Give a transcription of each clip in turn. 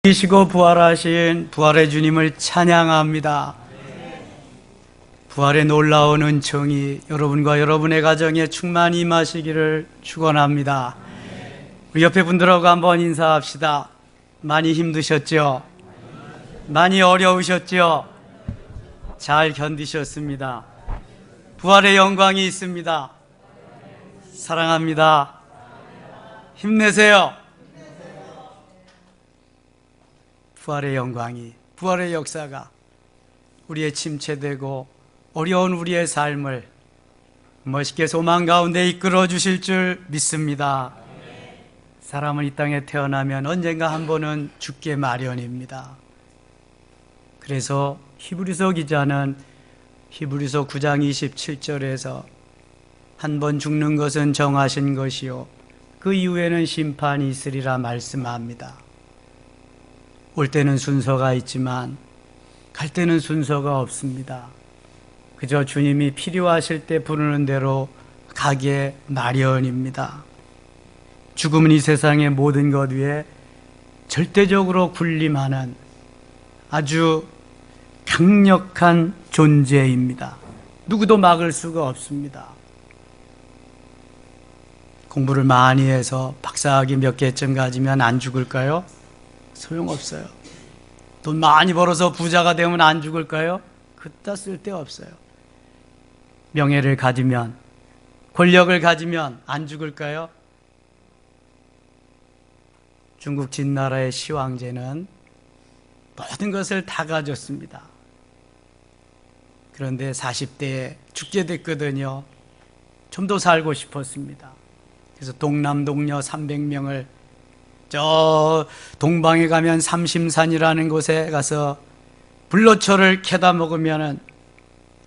이시고 부활하신 부활의 주님을 찬양합니다. 부활의 놀라운 은총이 여러분과 여러분의 가정에 충만히 임하시기를 축원합니다. 우리 옆에 분들하고 한번 인사합시다. 많이 힘드셨죠? 많이 어려우셨죠? 잘 견디셨습니다. 부활의 영광이 있습니다. 사랑합니다. 힘내세요. 부활의 영광이, 부활의 역사가 우리의 침체되고 어려운 우리의 삶을 멋있게 소망 가운데 이끌어 주실 줄 믿습니다. 사람은 이 땅에 태어나면 언젠가 한 번은 죽게 마련입니다. 그래서 히브리서 기자는 히브리서 9장 27절에서 한 번 죽는 것은 정하신 것이요 그 이후에는 심판이 있으리라 말씀합니다. 올 때는 순서가 있지만 갈 때는 순서가 없습니다. 그저 주님이 필요하실 때 부르는 대로 가게 마련입니다. 죽음은 이 세상의 모든 것 위에 절대적으로 군림하는 아주 강력한 존재입니다. 누구도 막을 수가 없습니다. 공부를 많이 해서 박사학위 몇 개쯤 가지면 안 죽을까요? 소용없어요. 돈 많이 벌어서 부자가 되면 안 죽을까요? 그따 쓸데없어요. 명예를 가지면, 권력을 가지면 안 죽을까요? 중국 진나라의 시황제는 모든 것을 다 가졌습니다. 그런데 40대에 죽게 됐거든요. 좀 더 살고 싶었습니다. 그래서 동남동녀 300명을 저 동방에 가면 삼심산이라는 곳에 가서 불로초를 캐다 먹으면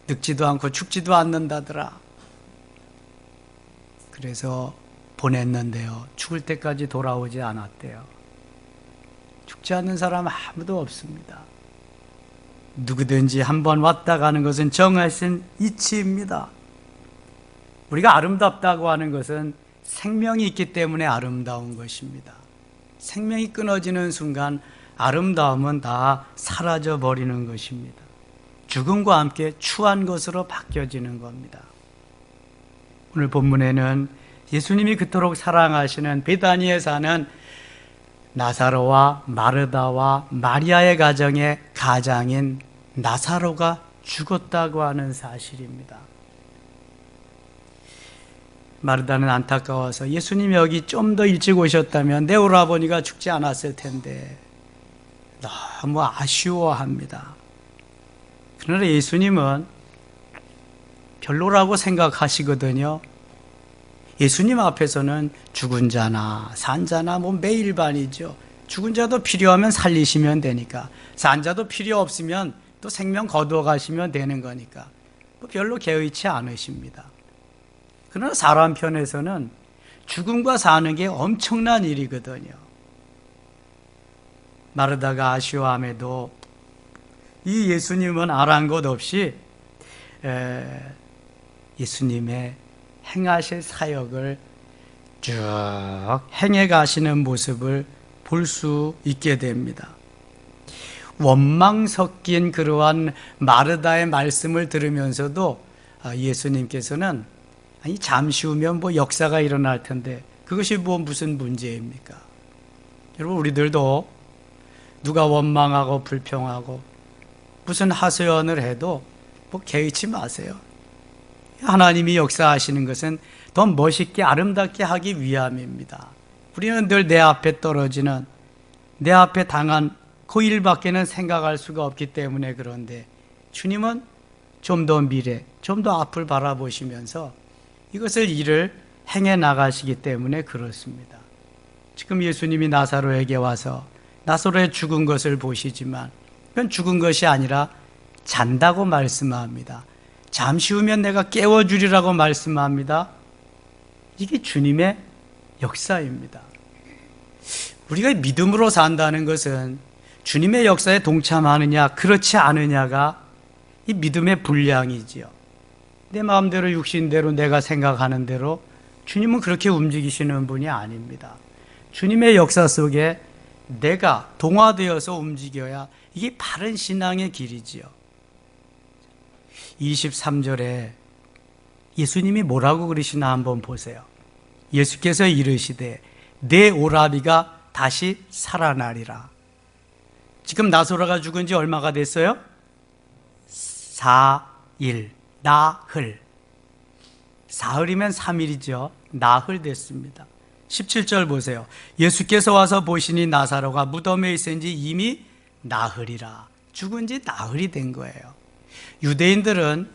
늙지도 않고 죽지도 않는다더라. 그래서 보냈는데요, 죽을 때까지 돌아오지 않았대요. 죽지 않는 사람 아무도 없습니다. 누구든지 한번 왔다 가는 것은 정하신 이치입니다. 우리가 아름답다고 하는 것은 생명이 있기 때문에 아름다운 것입니다. 생명이 끊어지는 순간 아름다움은 다 사라져 버리는 것입니다. 죽음과 함께 추한 것으로 바뀌어지는 겁니다. 오늘 본문에는 예수님이 그토록 사랑하시는 베다니에 사는 나사로와 마르다와 마리아의 가정의 가장인 나사로가 죽었다고 하는 사실입니다. 마르다는 안타까워서 예수님이 여기 좀 더 일찍 오셨다면 내 오라버니가 죽지 않았을 텐데 너무 아쉬워합니다. 그러나 예수님은 별로라고 생각하시거든요. 예수님 앞에서는 죽은 자나 산 자나 매일반이죠. 죽은 자도 필요하면 살리시면 되니까, 산 자도 필요 없으면 또 생명 거두어 가시면 되는 거니까 별로 개의치 않으십니다. 그러나 사람 편에서는 죽음과 사는 게 엄청난 일이거든요. 마르다가 아쉬워함에도 이 예수님은 아랑곳 없이 예수님의 행하실 사역을 쭉 행해 가시는 모습을 볼 수 있게 됩니다. 원망 섞인 그러한 마르다의 말씀을 들으면서도 예수님께서는 아니 잠시 후면 역사가 일어날 텐데 그것이 무슨 문제입니까? 여러분, 우리들도 누가 원망하고 불평하고 무슨 하소연을 해도 개의치 마세요. 하나님이 역사하시는 것은 더 멋있게 아름답게 하기 위함입니다. 우리는 늘 내 앞에 떨어지는, 내 앞에 당한 그 일밖에는 생각할 수가 없기 때문에 그런데 주님은 좀 더 미래, 좀 더 앞을 바라보시면서 이것을 일을 행해 나가시기 때문에 그렇습니다. 지금 예수님이 나사로에게 와서 나사로의 죽은 것을 보시지만 그건 죽은 것이 아니라 잔다고 말씀합니다. 잠시 후면 내가 깨워주리라고 말씀합니다. 이게 주님의 역사입니다. 우리가 믿음으로 산다는 것은 주님의 역사에 동참하느냐 그렇지 않느냐가 이 믿음의 분량이지요. 내 마음대로 육신대로 내가 생각하는 대로 주님은 그렇게 움직이시는 분이 아닙니다. 주님의 역사 속에 내가 동화되어서 움직여야 이게 바른 신앙의 길이지요. 23절에 예수님이 뭐라고 그러시나 한번 보세요. 예수께서 이르시되 내 오라비가 다시 살아나리라. 지금 나소라가 죽은 지 얼마가 됐어요? 4일, 나흘. 사흘이면 3일이죠. 나흘 됐습니다. 17절 보세요. 예수께서 와서 보시니 나사로가 무덤에 있은지 이미 나흘이라. 죽은 지 나흘이 된 거예요. 유대인들은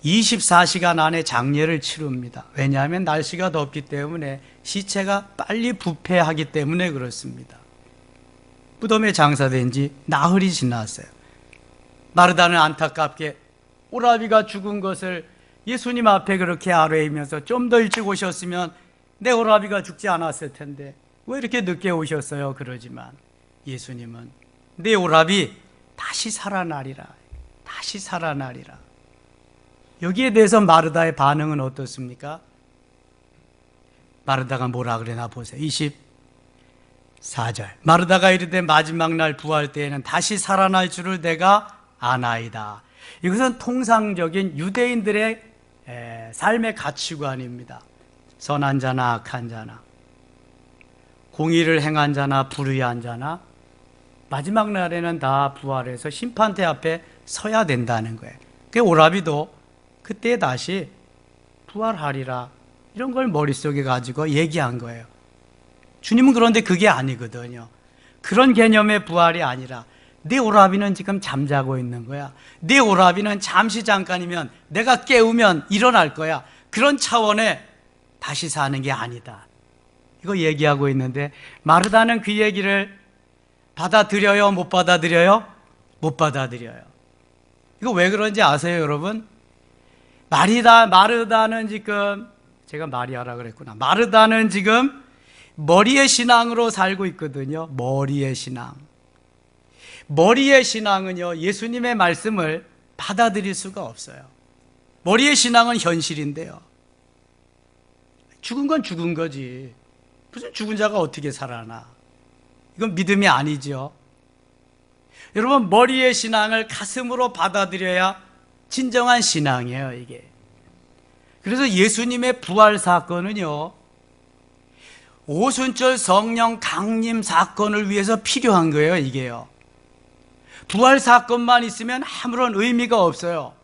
24시간 안에 장례를 치릅니다. 왜냐하면 날씨가 덥기 때문에 시체가 빨리 부패하기 때문에 그렇습니다. 무덤에 장사된 지 나흘이 지났어요. 마르다는 안타깝게 오라비가 죽은 것을 예수님 앞에 그렇게 아뢰이면서 좀 더 일찍 오셨으면 내 오라비가 죽지 않았을 텐데 왜 이렇게 늦게 오셨어요? 그러지만 예수님은 내 오라비 다시 살아나리라. 다시 살아나리라. 여기에 대해서 마르다의 반응은 어떻습니까? 마르다가 뭐라 그러나 보세요. 24절. 마르다가 이르되 마지막 날 부활 때에는 다시 살아날 줄을 내가 아나이다. 이것은 통상적인 유대인들의 삶의 가치관입니다. 선한 자나 악한 자나, 공의를 행한 자나 불의한 자나 마지막 날에는 다 부활해서 심판대 앞에 서야 된다는 거예요. 그 오라비도 그때 다시 부활하리라 이런 걸 머릿속에 가지고 얘기한 거예요. 주님은 그런데 그게 아니거든요. 그런 개념의 부활이 아니라 네 오라비는 지금 잠자고 있는 거야. 네 오라비는 잠시 잠깐이면 내가 깨우면 일어날 거야. 그런 차원의 다시 사는 게 아니다. 이거 얘기하고 있는데 마르다는 그 얘기를 받아들여요? 못 받아들여요? 못 받아들여요. 이거 왜 그런지 아세요, 여러분? 마르다는 지금 제가 마리아라 그랬구나. 마르다는 지금 머리의 신앙으로 살고 있거든요. 머리의 신앙. 머리의 신앙은요, 예수님의 말씀을 받아들일 수가 없어요. 머리의 신앙은 현실인데요. 죽은 건 죽은 거지. 무슨 죽은 자가 어떻게 살아나? 이건 믿음이 아니죠. 여러분, 머리의 신앙을 가슴으로 받아들여야 진정한 신앙이에요, 이게. 그래서 예수님의 부활 사건은요, 오순절 성령 강림 사건을 위해서 필요한 거예요, 이게요. 부활 사건만 있으면 아무런 의미가 없어요.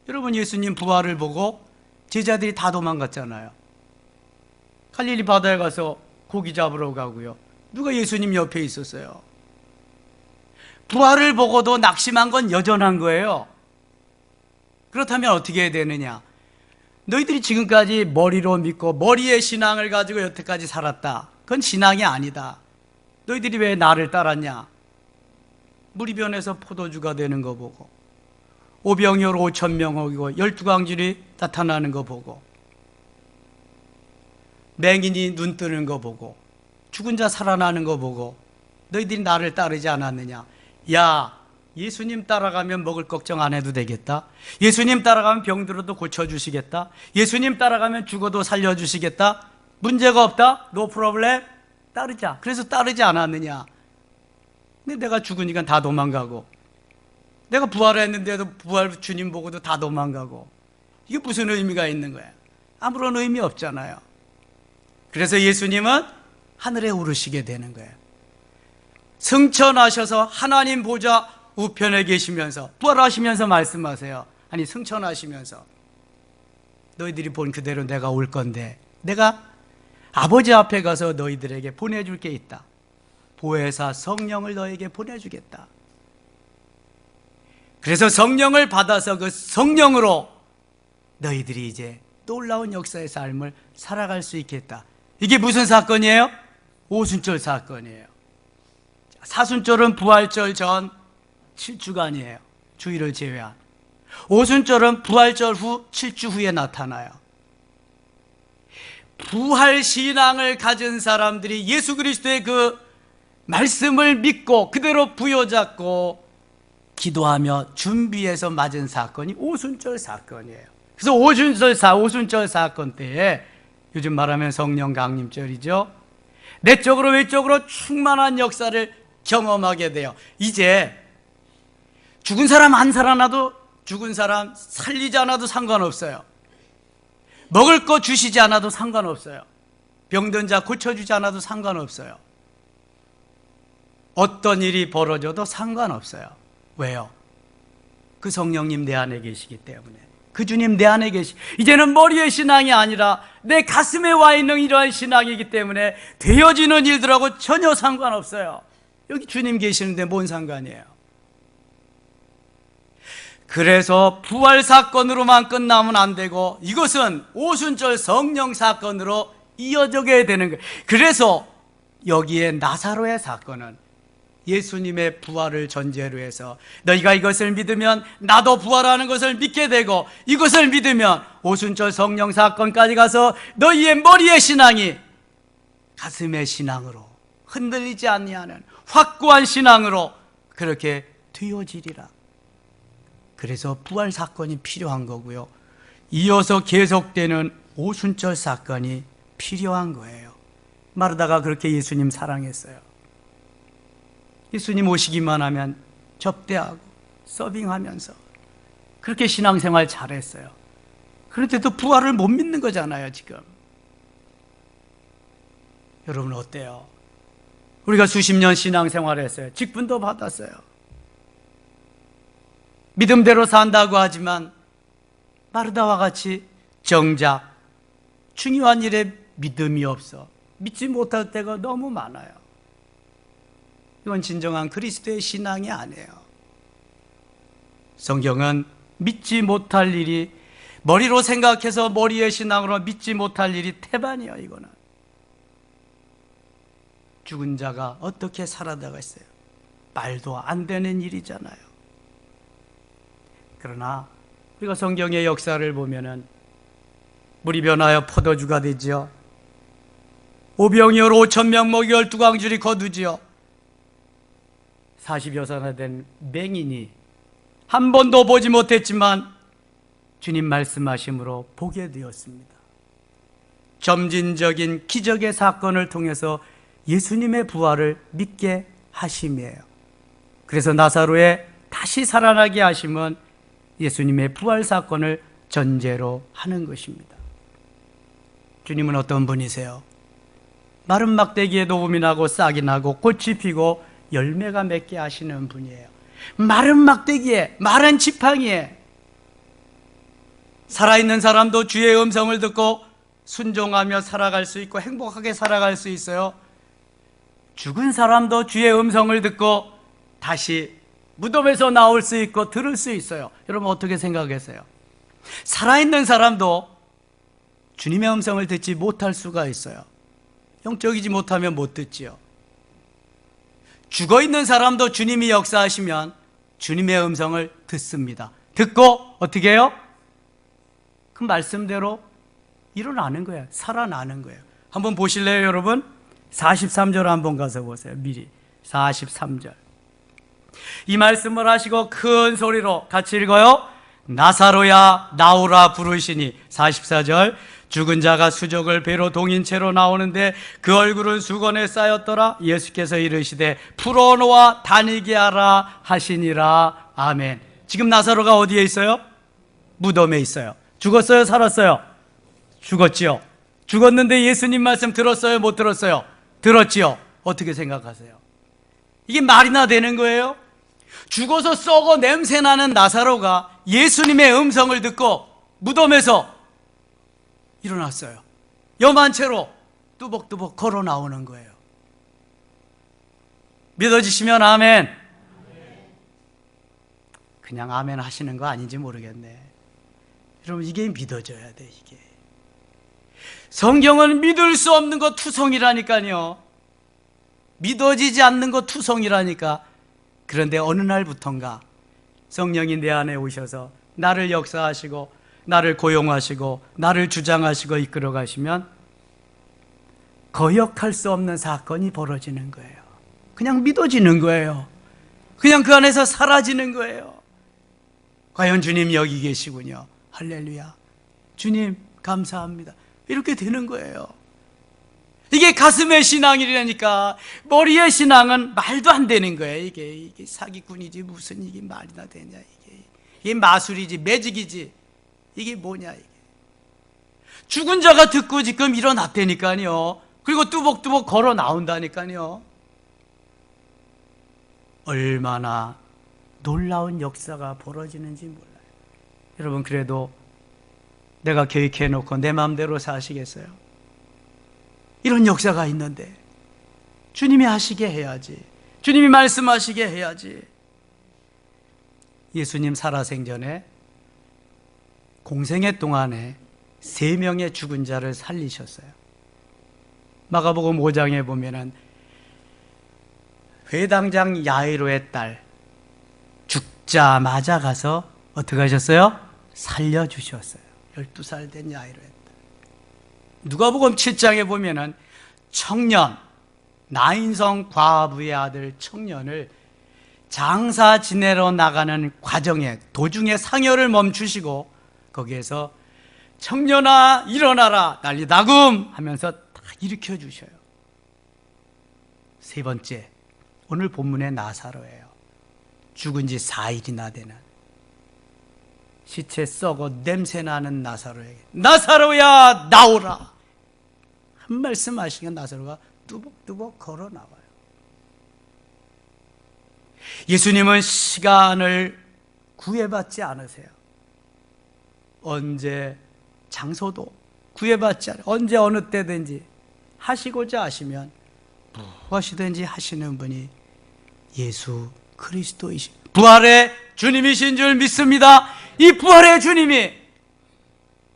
여러분, 예수님 부활을 보고 제자들이 다 도망갔잖아요. 갈릴리 바다에 가서 고기 잡으러 가고요. 누가 예수님 옆에 있었어요? 부활을 보고도 낙심한 건 여전한 거예요. 그렇다면 어떻게 해야 되느냐? 너희들이 지금까지 머리로 믿고 머리의 신앙을 가지고 여태까지 살았다. 그건 신앙이 아니다. 너희들이 왜 나를 따랐냐? 물이 변해서 포도주가 되는 거 보고, 오병이어로 5,000명 오고 12광줄이 나타나는 거 보고, 맹인이 눈 뜨는 거 보고, 죽은 자 살아나는 거 보고 너희들이 나를 따르지 않았느냐? 야, 예수님 따라가면 먹을 걱정 안 해도 되겠다. 예수님 따라가면 병들어도 고쳐주시겠다. 예수님 따라가면 죽어도 살려주시겠다. 문제가 없다. 노 프로블렘. 따르자. 그래서 따르지 않았느냐? 근데 내가 죽으니까 다 도망가고, 내가 부활했는데도 부활 주님 보고도 다 도망가고, 이게 무슨 의미가 있는 거야? 아무런 의미 없잖아요. 그래서 예수님은 하늘에 오르시게 되는 거예요. 승천하셔서 하나님 보좌 우편에 계시면서 부활하시면서 말씀하세요. 아니, 승천하시면서 너희들이 본 그대로 내가 올 건데 내가 아버지 앞에 가서 너희들에게 보내줄 게 있다. 보혜사 성령을 너에게 보내주겠다. 그래서 성령을 받아서 그 성령으로 너희들이 이제 놀라운 역사의 삶을 살아갈 수 있겠다. 이게 무슨 사건이에요? 오순절 사건이에요. 사순절은 부활절 전 7주간이에요. 주일을 제외한. 오순절은 부활절 후 7주 후에 나타나요. 부활 신앙을 가진 사람들이 예수 그리스도의 그 말씀을 믿고 그대로 부여잡고 기도하며 준비해서 맞은 사건이 오순절 사건이에요. 그래서 오순절 사건 때에 요즘 말하면 성령 강림절이죠. 내적으로 외적으로 충만한 역사를 경험하게 돼요. 이제 죽은 사람 안 살아나도, 죽은 사람 살리지 않아도 상관없어요. 먹을 거 주시지 않아도 상관없어요. 병든 자 고쳐주지 않아도 상관없어요. 어떤 일이 벌어져도 상관없어요. 왜요? 그 성령님 내 안에 계시기 때문에. 그 주님 내 안에 계시. 이제는 머리의 신앙이 아니라 내 가슴에 와 있는 이러한 신앙이기 때문에 되어지는 일들하고 전혀 상관없어요. 여기 주님 계시는데 뭔 상관이에요? 그래서 부활 사건으로만 끝나면 안 되고 이것은 오순절 성령 사건으로 이어져야 되는 거예요. 그래서 여기에 나사로의 사건은 예수님의 부활을 전제로 해서 너희가 이것을 믿으면 나도 부활하는 것을 믿게 되고, 이것을 믿으면 오순절 성령 사건까지 가서 너희의 머리의 신앙이 가슴의 신앙으로, 흔들리지 아니하는 확고한 신앙으로 그렇게 되어지리라. 그래서 부활 사건이 필요한 거고요, 이어서 계속되는 오순절 사건이 필요한 거예요. 마르다가 그렇게 예수님 사랑했어요. 예수님 오시기만 하면 접대하고 서빙하면서 그렇게 신앙생활 잘했어요. 그런데도 부활을 못 믿는 거잖아요, 지금. 여러분 어때요? 우리가 수십 년 신앙생활을 했어요. 직분도 받았어요. 믿음대로 산다고 하지만 마르다와 같이 정작 중요한 일에 믿음이 없어 믿지 못할 때가 너무 많아요. 이건 진정한 그리스도의 신앙이 아니에요. 성경은 믿지 못할 일이, 머리로 생각해서 머리의 신앙으로 믿지 못할 일이 태반이에요. 이거는 죽은 자가 어떻게 살아나겠어요? 말도 안 되는 일이잖아요. 그러나 우리가 성경의 역사를 보면은 물이 변하여 포도주가 되지요. 오병이어 5,000명 먹이 12광줄이 거두지요. 40여 살나 된 맹인이 한 번도 보지 못했지만 주님 말씀하심으로 보게 되었습니다. 점진적인 기적의 사건을 통해서 예수님의 부활을 믿게 하심이에요. 그래서 나사로의 다시 살아나게 하심은 예수님의 부활 사건을 전제로 하는 것입니다. 주님은 어떤 분이세요? 마른 막대기에 녹음이 나고 싹이 나고 꽃이 피고 열매가 맺게 하시는 분이에요. 마른 막대기에, 마른 지팡이에 살아있는 사람도 주의 음성을 듣고 순종하며 살아갈 수 있고 행복하게 살아갈 수 있어요. 죽은 사람도 주의 음성을 듣고 다시 무덤에서 나올 수 있고 들을 수 있어요. 여러분 어떻게 생각하세요? 살아있는 사람도 주님의 음성을 듣지 못할 수가 있어요. 영적이지 못하면 못 듣지요. 죽어있는 사람도 주님이 역사하시면 주님의 음성을 듣습니다. 듣고 어떻게 해요? 그 말씀대로 일어나는 거예요. 살아나는 거예요. 한번 보실래요, 여러분? 43절 한번 가서 보세요. 미리 43절. 이 말씀을 하시고 큰 소리로 같이 읽어요. 나사로야 나오라 부르시니. 44절. 죽은 자가 수족을 배로 동인 채로 나오는데 그 얼굴은 수건에 쌓였더라. 예수께서 이르시되 풀어놓아 다니게 하라 하시니라. 아멘. 지금 나사로가 어디에 있어요? 무덤에 있어요. 죽었어요? 살았어요? 죽었지요. 죽었는데 예수님 말씀 들었어요? 못 들었어요? 들었지요. 어떻게 생각하세요? 이게 말이나 되는 거예요? 죽어서 썩어 냄새나는 나사로가 예수님의 음성을 듣고 무덤에서 일어났어요. 염한 채로 뚜벅뚜벅 걸어 나오는 거예요. 믿어지시면 아멘. 그냥 아멘 하시는 거 아닌지 모르겠네. 여러분 이게 믿어져야 돼. 이게 성경은 믿을 수 없는 거 투성이라니까요. 믿어지지 않는 거 투성이라니까. 그런데 어느 날부턴가 성령이 내 안에 오셔서 나를 역사하시고 나를 고용하시고 나를 주장하시고 이끌어 가시면 거역할 수 없는 사건이 벌어지는 거예요. 그냥 믿어지는 거예요. 그냥 그 안에서 사라지는 거예요. 과연 주님 여기 계시군요. 할렐루야. 주님 감사합니다. 이렇게 되는 거예요. 이게 가슴의 신앙이라니까. 머리의 신앙은 말도 안 되는 거예요. 이게 사기꾼이지 무슨 이게 말이나 되냐. 이게 마술이지 매직이지. 이게 뭐냐 이게. 죽은 자가 듣고 지금 일어났다니까요. 그리고 뚜벅뚜벅 걸어 나온다니까요. 얼마나 놀라운 역사가 벌어지는지 몰라요. 여러분, 그래도 내가 계획해놓고 내 마음대로 사시겠어요? 이런 역사가 있는데 주님이 하시게 해야지. 주님이 말씀하시게 해야지. 예수님 살아생전에 공생애 동안에 3명의 죽은 자를 살리셨어요. 마가복음 5장에 보면은 회당장 야이로의 딸 죽자마자 가서 어떻게 하셨어요? 살려주셨어요. 12살 된 야이로의 딸. 누가복음 7장에 보면은 청년, 나인성 과부의 아들 청년을 장사 지내러 나가는 과정에 도중에 상여를 멈추시고 거기에서 청년아 일어나라 난리다금 하면서 다 일으켜 주셔요. 세 번째, 오늘 본문의 나사로예요. 죽은 지 4일이나 되는 시체 썩어 냄새나는 나사로에게 나사로야 나오라 한 말씀 하시면 나사로가 뚜벅뚜벅 걸어 나와요. 예수님은 시간을 구애받지 않으세요. 언제 장소도 구애받지 않아요. 언제 어느 때든지 하시고자 하시면 무엇이든지 하시는 분이 예수 그리스도이십니다. 부활의 주님이신 줄 믿습니다. 이 부활의 주님이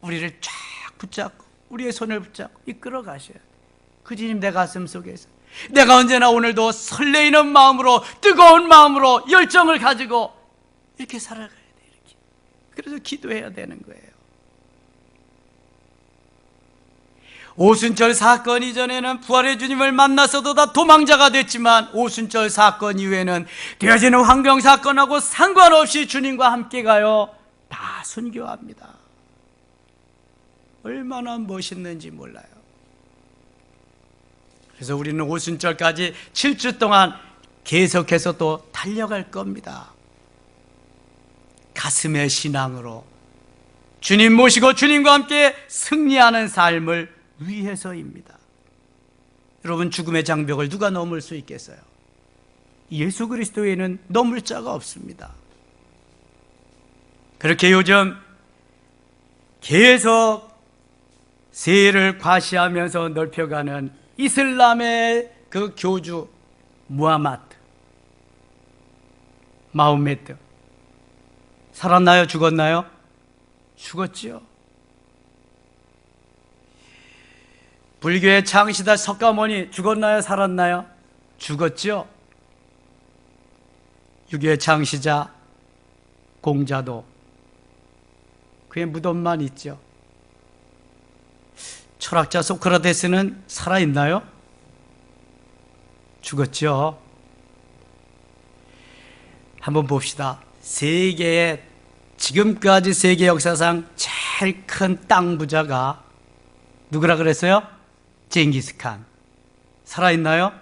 우리를 쫙 붙잡고 우리의 손을 붙잡고 이끌어 가셔야 돼요. 그 주님 내 가슴 속에서 내가 언제나 오늘도 설레이는 마음으로 뜨거운 마음으로 열정을 가지고 이렇게 살아가야 돼요. 이렇게. 그래서 기도해야 되는 거예요. 오순절 사건 이전에는 부활의 주님을 만나서도 다 도망자가 됐지만 오순절 사건 이후에는 되어지는 환경 사건하고 상관없이 주님과 함께 가요. 다 순교합니다. 얼마나 멋있는지 몰라요. 그래서 우리는 오순절까지 7주 동안 계속해서 또 달려갈 겁니다. 가슴의 신앙으로 주님 모시고 주님과 함께 승리하는 삶을 위해서입니다. 여러분, 죽음의 장벽을 누가 넘을 수 있겠어요? 예수 그리스도에는 넘을 자가 없습니다. 그렇게 요즘 계속 세계를 과시하면서 넓혀가는 이슬람의 그 교주 무하마드, 마호메트 살았나요? 죽었나요? 죽었죠. 불교의 창시자 석가모니 죽었나요? 살았나요? 죽었죠. 유교의 창시자 공자도 그의 무덤만 있죠. 철학자 소크라테스는 살아있나요? 죽었죠. 한번 봅시다. 세계의 지금까지 세계 역사상 제일 큰 땅 부자가 누구라 그랬어요? 징기스칸. 살아있나요?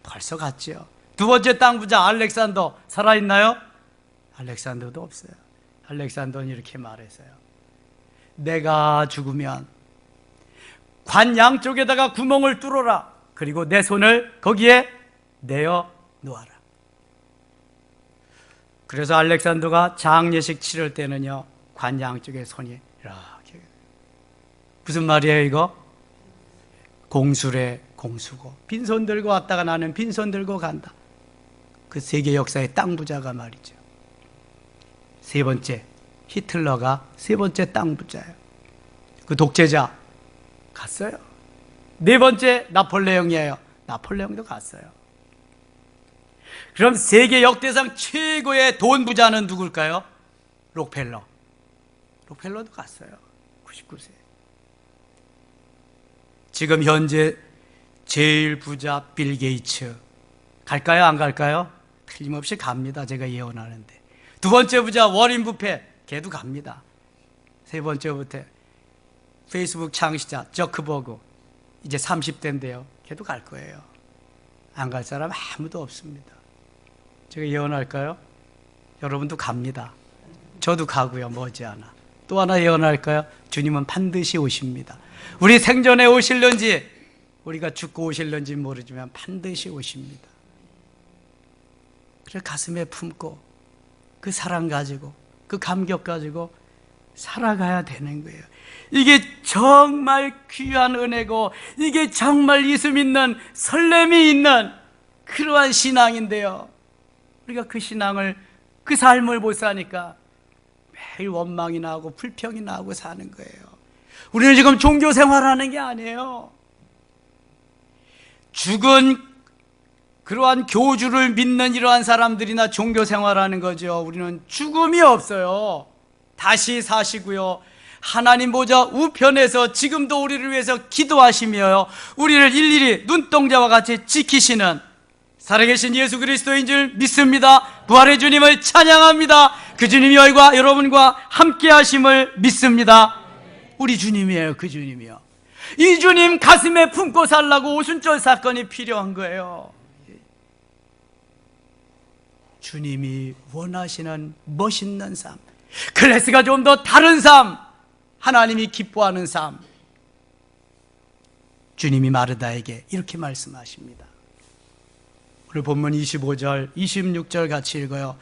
벌써 갔죠. 두 번째 땅 부자 알렉산더 살아있나요? 알렉산더도 없어요. 알렉산더는 이렇게 말했어요. 내가 죽으면 관 양쪽에다가 구멍을 뚫어라. 그리고 내 손을 거기에 내어 놓아라. 그래서 알렉산더가 장례식 치를 때는요, 관 양쪽에 손이 이렇게. 무슨 말이에요 이거? 공수래 공수고 빈손 들고 왔다가 나는 빈손 들고 간다. 그 세계 역사의 땅 부자가 말이죠. 세 번째, 히틀러가 세 번째 땅 부자예요. 그 독재자 갔어요. 네 번째 나폴레옹이에요. 나폴레옹도 갔어요. 그럼 세계 역대상 최고의 돈 부자는 누굴까요? 록펠러. 록펠러도 갔어요. 99세. 지금 현재 제일 부자 빌 게이츠 갈까요? 안 갈까요? 틀림없이 갑니다. 제가 예언하는데. 두 번째 부자 워린 부페, 걔도 갑니다. 세 번째 부터 페이스북 창시자 저크버그, 이제 30대인데요. 걔도 갈 거예요. 안 갈 사람 아무도 없습니다. 제가 예언할까요? 여러분도 갑니다. 저도 가고요. 머지않아. 또 하나 예언할까요? 주님은 반드시 오십니다. 우리 생전에 오실런지 우리가 죽고 오실런지 모르지만 반드시 오십니다. 그래 가슴에 품고 그 사랑 가지고 그 감격 가지고 살아가야 되는 거예요. 이게 정말 귀한 은혜고 이게 정말 예수 믿는 설렘이 있는 그러한 신앙인데요. 우리가 그 신앙을 그 삶을 못 사니까 매일 원망이 나고 불평이 나고 사는 거예요. 우리는 지금 종교 생활하는 게 아니에요. 죽은 그러한 교주를 믿는 이러한 사람들이나 종교 생활하는 거죠. 우리는 죽음이 없어요. 다시 사시고요. 하나님 보좌 우편에서 지금도 우리를 위해서 기도하시며요. 우리를 일일이 눈동자와 같이 지키시는 살아계신 예수 그리스도인 줄 믿습니다. 부활의 주님을 찬양합니다. 그 주님이 여러분과 함께 하심을 믿습니다. 우리 주님이에요. 그 주님이요. 이 주님 가슴에 품고 살라고 오순절 사건이 필요한 거예요. 주님이 원하시는 멋있는 삶, 클래스가 좀 더 다른 삶, 하나님이 기뻐하는 삶. 주님이 마르다에게 이렇게 말씀하십니다. 오늘 본문 25절, 26절 같이 읽어요.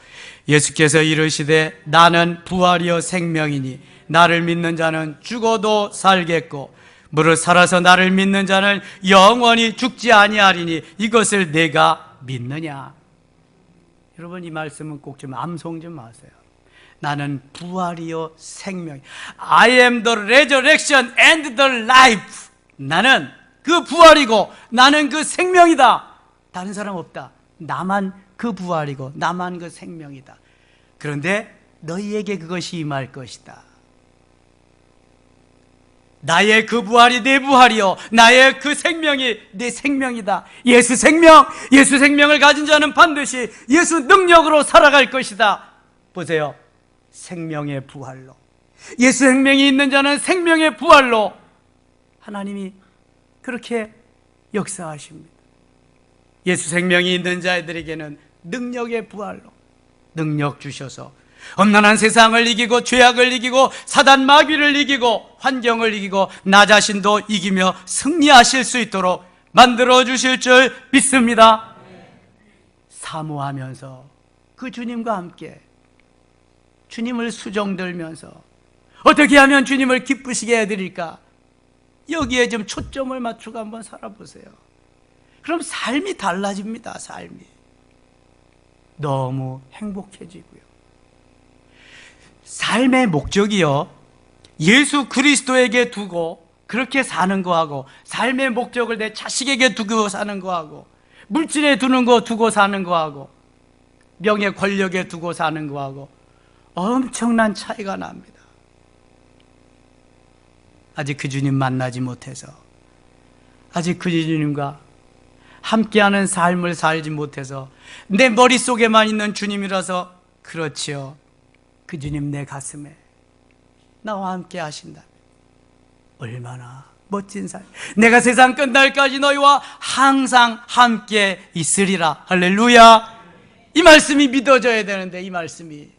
예수께서 이르시되 나는 부활이요 생명이니 나를 믿는 자는 죽어도 살겠고 무릇 살아서 나를 믿는 자는 영원히 죽지 아니하리니 이것을 내가 믿느냐. 여러분 이 말씀은 꼭 좀 암송 좀 하세요. 나는 부활이요 생명. I am the resurrection and the life. 나는 그 부활이고 나는 그 생명이다. 다른 사람 없다. 나만 그 부활이고 나만 그 생명이다. 그런데 너희에게 그것이 임할 것이다. 나의 그 부활이 내 부활이요 나의 그 생명이 내 생명이다. 예수 생명을 가진 자는 반드시 예수 능력으로 살아갈 것이다. 보세요. 생명의 부활로, 예수 생명이 있는 자는 생명의 부활로 하나님이 그렇게 역사하십니다. 예수 생명이 있는 자들에게는 능력의 부활로 능력 주셔서 엄난한 세상을 이기고 죄악을 이기고 사단 마귀를 이기고 환경을 이기고 나 자신도 이기며 승리하실 수 있도록 만들어 주실 줄 믿습니다. 사모하면서 그 주님과 함께 주님을 수종들면서 어떻게 하면 주님을 기쁘시게 해드릴까? 여기에 좀 초점을 맞추고 한번 살아보세요. 그럼 삶이 달라집니다. 삶이 너무 행복해지고요. 삶의 목적이요 예수 그리스도에게 두고 그렇게 사는 거하고 삶의 목적을 내 자식에게 두고 사는 거하고 물질에 두고 사는 거하고 명예 권력에 두고 사는 거하고 엄청난 차이가 납니다. 아직 그 주님 만나지 못해서 아직 그 주님과 함께하는 삶을 살지 못해서 내 머릿속에만 있는 주님이라서 그렇지요. 그 주님 내 가슴에 나와 함께 하신다. 얼마나 멋진 삶. 내가 세상 끝날까지 너희와 항상 함께 있으리라. 할렐루야. 이 말씀이 믿어져야 되는데 이 말씀이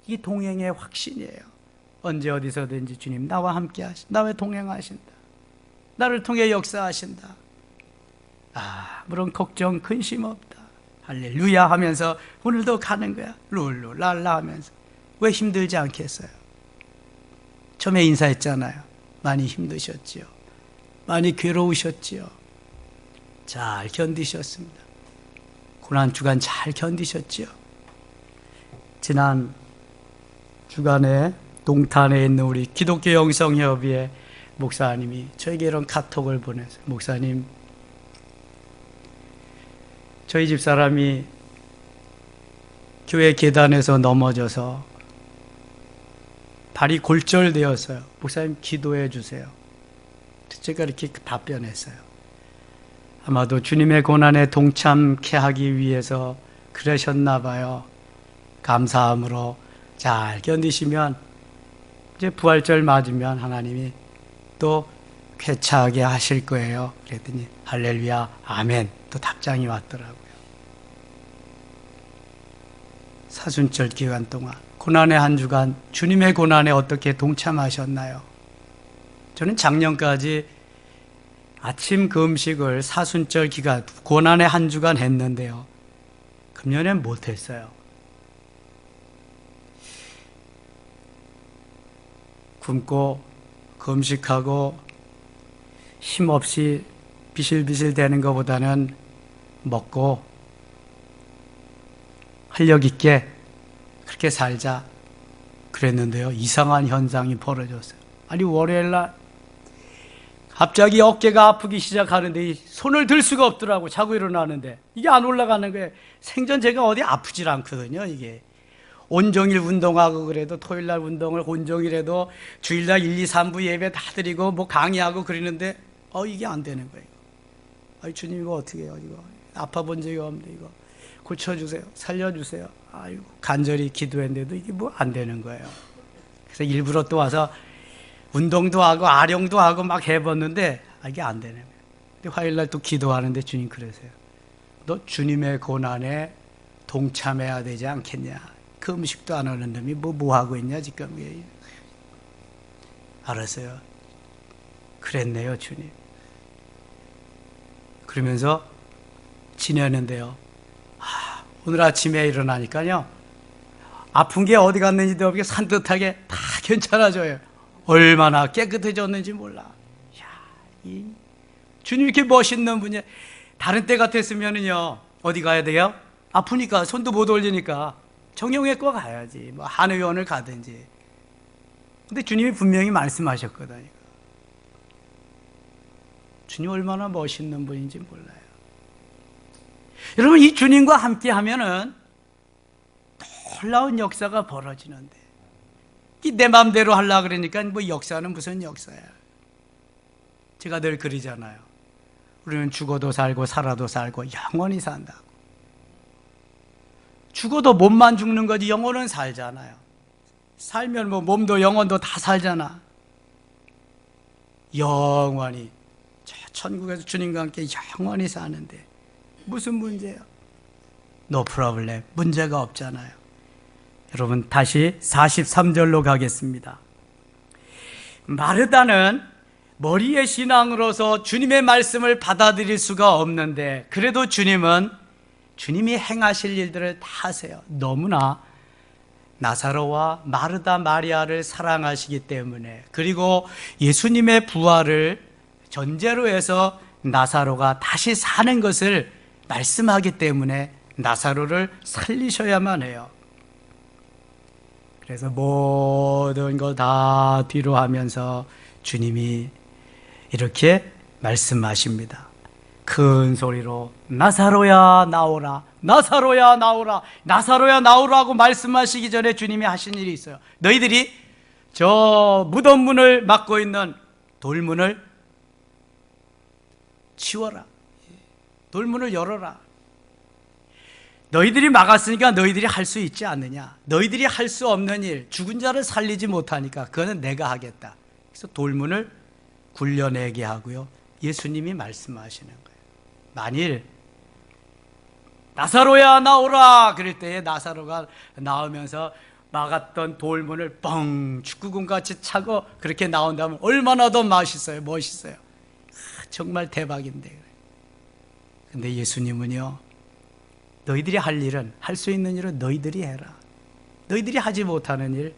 이 동행의 확신이에요. 언제 어디서든지 주님 나와 함께 하신다. 나와 동행하신다. 나를 통해 역사하신다. 아무런 걱정 근심 없다. 할렐루야 하면서 오늘도 가는 거야. 룰루랄라 하면서. 왜 힘들지 않겠어요? 처음에 인사했잖아요. 많이 힘드셨지요. 많이 괴로우셨지요. 잘 견디셨습니다. 고난주간 잘 견디셨지요. 지난 주간에 동탄에 있는 우리 기독교 영성협의회 목사님이 저에게 이런 카톡을 보내서 목사님, 저희 집사람이 교회 계단에서 넘어져서 발이 골절되었어요. 목사님 기도해 주세요. 제가 이렇게 답변했어요. 아마도 주님의 고난에 동참케 하기 위해서 그러셨나 봐요. 감사함으로 잘 견디시면 이제 부활절 맞으면 하나님이 또 쾌차하게 하실 거예요. 그랬더니 할렐루야, 아멘. 또 답장이 왔더라고요. 사순절 기간 동안 고난의 한 주간 주님의 고난에 어떻게 동참하셨나요? 저는 작년까지 아침 금식을 사순절 기간 고난의 한 주간 했는데요. 금년엔 못했어요. 굶고 금식하고 힘없이 비실비실 대는 것보다는 먹고 활력 있게 그렇게 살자 그랬는데요. 이상한 현상이 벌어졌어요. 아니 월요일날 갑자기 어깨가 아프기 시작하는데 손을 들 수가 없더라고. 자고 일어나는데 이게 안 올라가는 거예요. 생전 제가 어디 아프질 않거든요. 이게 온종일 운동하고 그래도 토요일날 운동을 온종일 해도 주일날 1, 2, 3부 예배 다 드리고 뭐 강의하고 그러는데 이게 안 되는 거예요. 아이 주님 이거 어떻게 해요? 이거 아파 본 적이 없는데 이거 고쳐주세요. 살려주세요. 아이고 간절히 기도했는데도 이게 뭐 안 되는 거예요. 그래서 일부러 또 와서 운동도 하고 아령도 하고 막 해봤는데 이게 안 되는 거예요. 근데 화요일날 또 기도하는데 주님 그러세요. 너 주님의 고난에 동참해야 되지 않겠냐. 그 음식도 안 하는 놈이 뭐 하고 있냐 지금. 알았어요. 그랬네요 주님. 그러면서 지내는데요. 오늘 아침에 일어나니까요. 아픈 게 어디 갔는지도 모르게 산뜻하게 다 괜찮아져요. 얼마나 깨끗해졌는지 몰라. 이 주님 이렇게 멋있는 분이 다른 때 같았으면은요 어디 가야 돼요? 아프니까 손도 못 올리니까 정형외과 가야지. 뭐 한의원을 가든지. 근데 주님이 분명히 말씀하셨거든요. 주님 얼마나 멋있는 분인지 몰라요. 여러분 이 주님과 함께 하면은 놀라운 역사가 벌어지는데 내 마음대로 하려고 그러니까 뭐 역사는 무슨 역사야. 제가 늘 그러잖아요. 우리는 죽어도 살고 살아도 살고 영원히 산다고. 죽어도 몸만 죽는 거지 영혼은 살잖아요. 살면 뭐 몸도 영혼도 다 살잖아. 영원히 천국에서 주님과 함께 영원히 사는데 무슨 문제예요? No problem. 문제가 없잖아요. 여러분 다시 43절로 가겠습니다. 마르다는 머리의 신앙으로서 주님의 말씀을 받아들일 수가 없는데 그래도 주님은 주님이 행하실 일들을 다 하세요. 너무나 나사로와 마르다 마리아를 사랑하시기 때문에 그리고 예수님의 부활을 전제로 해서 나사로가 다시 사는 것을 말씀하기 때문에 나사로를 살리셔야만 해요. 그래서 모든 거 다 뒤로 하면서 주님이 이렇게 말씀하십니다. 큰 소리로 나사로야 나오라, 나사로야 나오라, 나사로야 나오라고 말씀하시기 전에 주님이 하신 일이 있어요. 너희들이 저 무덤 문을 막고 있는 돌문을 치워라. 돌문을 열어라. 너희들이 막았으니까 너희들이 할 수 있지 않느냐. 너희들이 할 수 없는 일, 죽은 자를 살리지 못하니까 그거는 내가 하겠다. 그래서 돌문을 굴려내게 하고요. 예수님이 말씀하시는 거예요. 만일 나사로야 나오라 그럴 때에 나사로가 나오면서 막았던 돌문을 뻥 축구공같이 차고 그렇게 나온다면 얼마나 더 멋있어요. 정말 대박인데. 근데 예수님은요, 너희들이 할 일은, 할 수 있는 일은 너희들이 해라. 너희들이 하지 못하는 일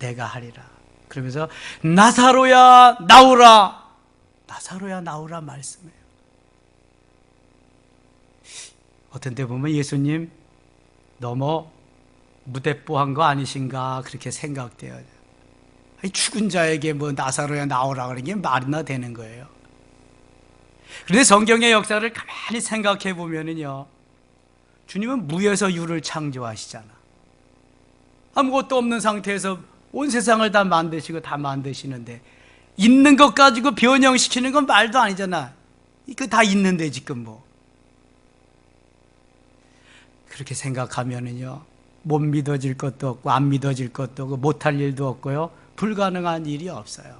내가 하리라. 그러면서 나사로야 나오라, 나사로야 나오라 말씀해요. 어떤 때 보면 예수님 너무 무대뽀한 거 아니신가 그렇게 생각돼요. 죽은 자에게 뭐 나사로야 나오라 그러는 게 말이나 되는 거예요. 그런데 성경의 역사를 가만히 생각해 보면은요, 주님은 무에서 유를 창조하시잖아. 아무것도 없는 상태에서 온 세상을 다 만드시고 다 만드시는데 있는 것 가지고 변형시키는 건 말도 아니잖아. 이거 다 있는데 지금 뭐. 그렇게 생각하면은요, 못 믿어질 것도 없고 안 믿어질 것도 없고 못할 일도 없고요, 불가능한 일이 없어요.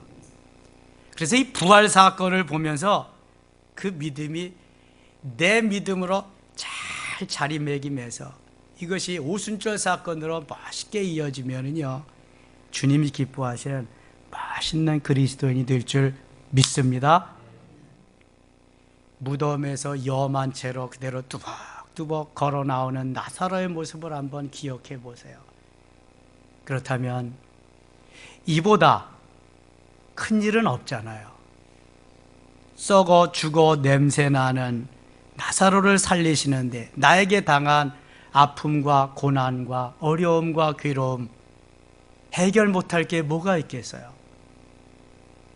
그래서 이 부활 사건을 보면서 그 믿음이 내 믿음으로 잘 자리매김해서 이것이 오순절 사건으로 멋있게 이어지면은요, 주님이 기뻐하시는 멋있는 그리스도인이 될 줄 믿습니다. 무덤에서 염한 채로 그대로 뚜벅뚜벅 걸어 나오는 나사로의 모습을 한번 기억해 보세요. 그렇다면 이보다 큰 일은 없잖아요. 썩어 죽어 냄새나는 나사로를 살리시는데 나에게 당한 아픔과 고난과 어려움과 괴로움 해결 못할 게 뭐가 있겠어요?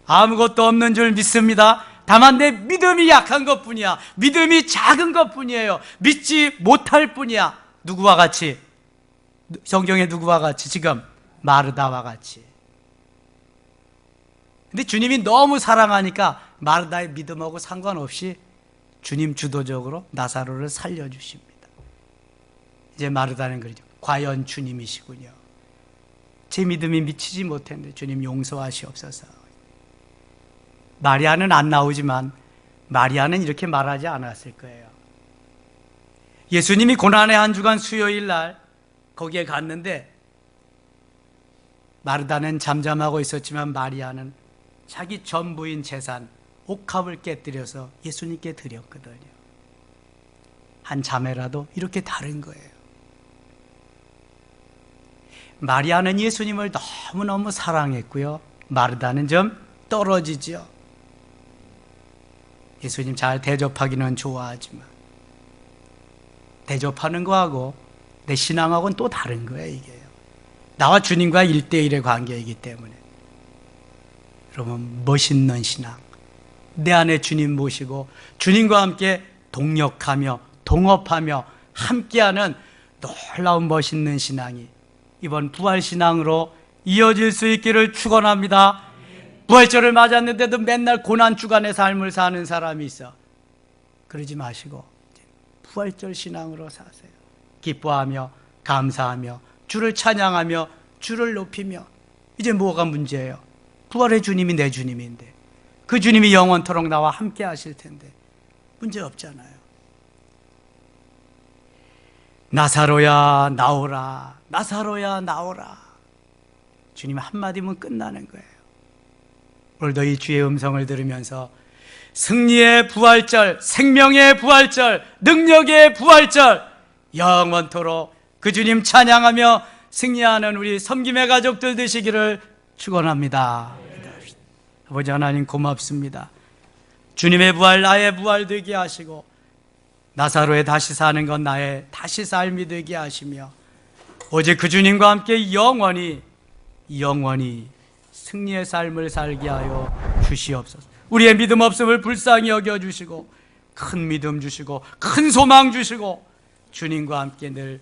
아무것도 없는 줄 믿습니다. 다만 내 믿음이 약한 것뿐이야. 믿음이 작은 것뿐이에요. 믿지 못할 뿐이야. 누구와 같이? 성경에 누구와 같이? 지금 마르다와 같이. 근데 주님이 너무 사랑하니까 마르다의 믿음하고 상관없이 주님 주도적으로 나사로를 살려주십니다. 이제 마르다는 그러죠. 과연 주님이시군요. 제 믿음이 미치지 못했는데 주님 용서하시옵소서. 마리아는 안 나오지만 마리아는 이렇게 말하지 않았을 거예요. 예수님이 고난의 한 주간 수요일 날 거기에 갔는데 마르다는 잠잠하고 있었지만 마리아는 자기 전부인 재산 옥합을 깨뜨려서 예수님께 드렸거든요. 한 자매라도 이렇게 다른 거예요. 마리아는 예수님을 너무너무 사랑했고요, 마르다는 좀 떨어지죠. 예수님 잘 대접하기는 좋아하지만 대접하는 거하고 내 신앙하고는 또 다른 거예요. 이게요, 나와 주님과 1대1의 관계이기 때문에. 여러분, 멋있는 신앙, 내 안에 주님 모시고 주님과 함께 동역하며 동업하며 함께하는 놀라운 멋있는 신앙이 이번 부활신앙으로 이어질 수 있기를 축원합니다. 부활절을 맞았는데도 맨날 고난주간의 삶을 사는 사람이 있어. 그러지 마시고 부활절 신앙으로 사세요. 기뻐하며 감사하며 주를 찬양하며 주를 높이며. 이제 뭐가 문제예요? 부활의 주님이 내 주님인데 그 주님이 영원토록 나와 함께 하실 텐데 문제 없잖아요. 나사로야 나오라, 나사로야 나오라. 주님 한마디면 끝나는 거예요. 오늘도 이 주의 음성을 들으면서 승리의 부활절, 생명의 부활절, 능력의 부활절, 영원토록 그 주님 찬양하며 승리하는 우리 섬김의 가족들 되시기를 축원합니다. 아버지 하나님 고맙습니다. 주님의 부활 나의 부활 되게 하시고 나사로의 다시 사는 건 나의 다시 삶이 되게 하시며 오직 그 주님과 함께 영원히 승리의 삶을 살게 하여 주시옵소서. 우리의 믿음 없음을 불쌍히 여겨주시고 큰 믿음 주시고 큰 소망 주시고 주님과 함께 늘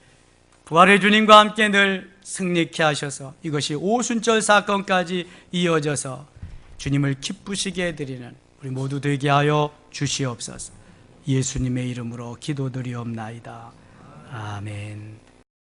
부활의 주님과 함께 늘 승리케 하셔서 이것이 오순절 사건까지 이어져서 주님을 기쁘시게 해드리는 우리 모두 되게 하여 주시옵소서. 예수님의 이름으로 기도드리옵나이다. 아멘.